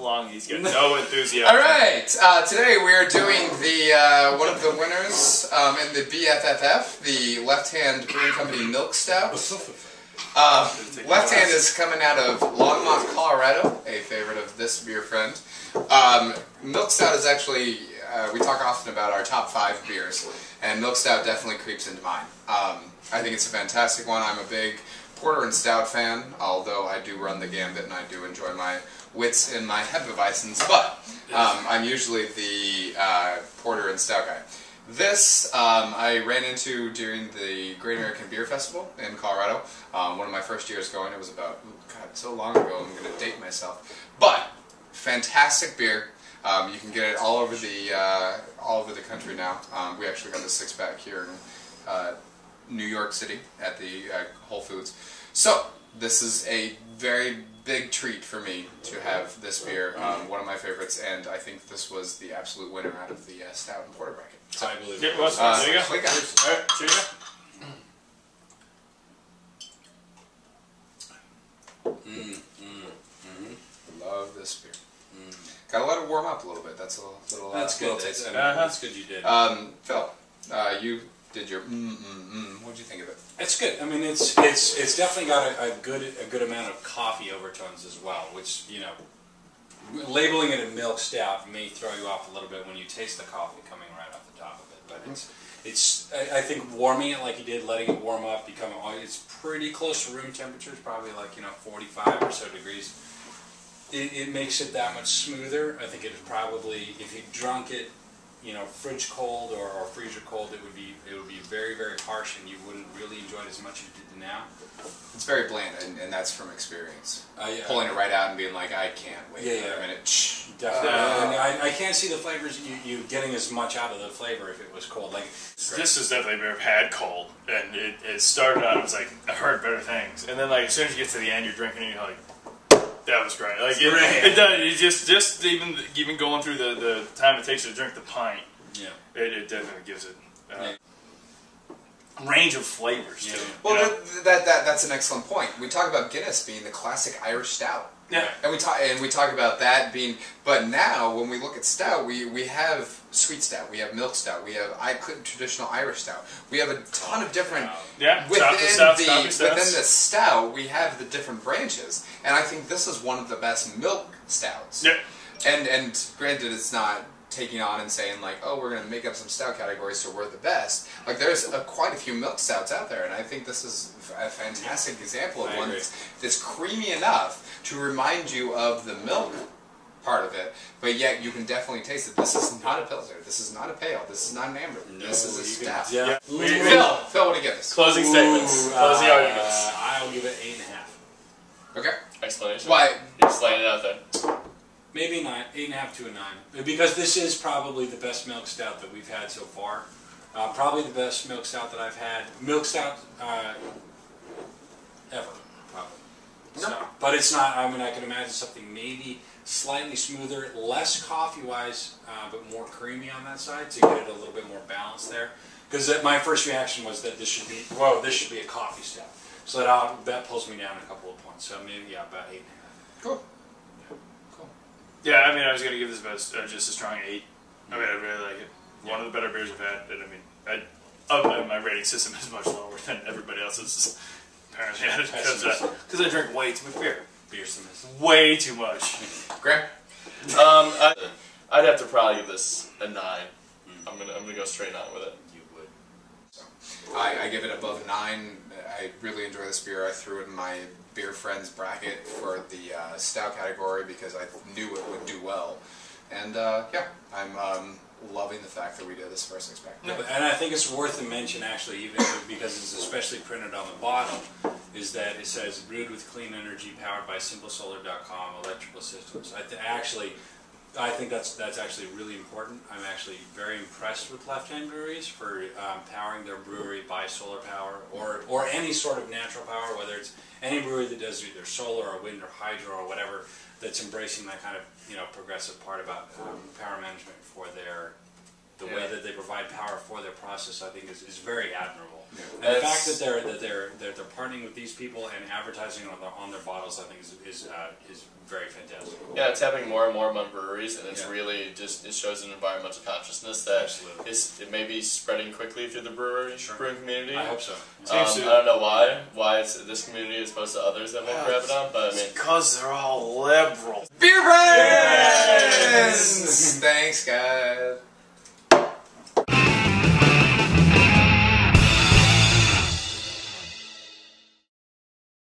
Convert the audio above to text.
along. He's got no enthusiasm. All right. Today we are doing the one of the winners in the BFFF, the Left Hand Brewing Company Milk Stout. Left Hand is coming out of Longmont, Colorado, a favorite of this beer friend. Milk Stout is actually, we talk often about our top 5 beers, and Milk Stout definitely creeps into mine. I think it's a fantastic one. I'm a big Porter and Stout fan, although I do run the gambit and I do enjoy my wits and my Hefeweizens, but I'm usually the Porter and Stout guy. This I ran into during the Great American Beer Festival in Colorado. One of my first years going. It was about, God, so long ago, I'm going to date myself. But fantastic beer. You can get it all over the country now. We actually got the 6-pack here in New York City at the Whole Foods. So this is a very big treat for me to have this beer, one of my favorites, and I think this was the absolute winner out of the Stout and Porter bracket. So, I believe it was. There you go. Alright, cheers. Love this beer. Gotta let it warm up a little bit. That's a little. That's good. Taste. That's good. You did. Phil, you did your What'd you think of it? It's good. I mean, it's definitely got a good amount of coffee overtones as well, which, you know, labeling it a milk stout may throw you off a little bit when you taste the coffee coming right off the top of it. But I think warming it like you did, letting it warm up, it's pretty close to room temperature. It's probably like 45 or so degrees. It makes it that much smoother. I think it is probably, if you drunk it, fridge cold or freezer cold, it would be very, very harsh, and you wouldn't really enjoy it as much as you did now. It's very bland, and that's from experience. Pulling it right out and being like, I can't wait a minute. Definitely. I can't see the flavors you getting as much out of the flavor if it was cold. Like this is definitely a beer I've had cold, and it started out. It was like I heard better things, and then like as soon as you get to the end, you're drinking, and you're like, that was great. Like it does. It just even going through the time it takes to drink the pint. Yeah. It definitely gives it range of flavors too. Well, that's an excellent point. We talk about Guinness being the classic Irish stout. Yeah. And we talk about that being, but now when we look at stout, we have sweet stout, we have milk stout, we have traditional Irish stout. We have a ton of different within the stout. We have the different branches, and I think this is one of the best milk stouts. Yeah. And granted, it's not taking on and saying like, oh, we're going to make up some stout categories so we're the best. Like there's quite a few milk stouts out there, and I think this is a fantastic example of one that's creamy enough to remind you of the milk part of it, but yet you can definitely taste it. This is not a pilsner. This is not a pale. This is not an amber. No, this is a stout. Yeah. Phil, what do you give this? Closing statements. Closing arguments. I'll give it 8.5. Okay. Explanation. Why? Explain it out there. Maybe 9, 8.5 to a 9, because this is probably the best milk stout that we've had so far. Probably the best milk stout that I've had. Milk stout ever, probably. No. So, but it's not. I mean, I can imagine something maybe slightly smoother, less coffee-wise, but more creamy on that side to get it a little bit more balanced there. Because my first reaction was that this should be a coffee stout. So that pulls me down a couple of points. So maybe about 8.5. Cool. Yeah, I mean, I was going to give this just a strong 8. I mean, I really like it. One of the better beers I've had. And I mean, my rating system is much lower than everybody else's. Apparently, because I drink way too much beer. Beersimus. Way too much. Graham? I'd have to probably give this a 9. I'm gonna go straight 9 with it. You would. So, I give it above a 9. I really enjoy this beer. I threw it in my beer friends bracket for the stout category because I knew it would do well. And yeah, I'm loving the fact that we did this first 6-pack. No, and I think it's worth to mention actually, even because it's especially printed on the bottom, is that it says brewed with clean energy, powered by simplesolar.com electrical systems. I think that's actually really important. I'm actually very impressed with Left Hand breweries for powering their brewery by solar power or any sort of natural power, whether it's any brewery that does either solar or wind or hydro or whatever, that's embracing that kind of progressive part about power management for the way that they provide provide power for their process, I think, is very admirable. Yeah. And the fact that they're partnering with these people and advertising on their bottles, I think, is very fantastic. Yeah, it's happening more and more among breweries, and it's really just, it shows an environmental consciousness that it may be spreading quickly through the brewing community. I hope so. I don't know why it's this community as opposed to others that won't grab it on, but I mean, because they're all liberal. Beer Brains! Thanks, guys.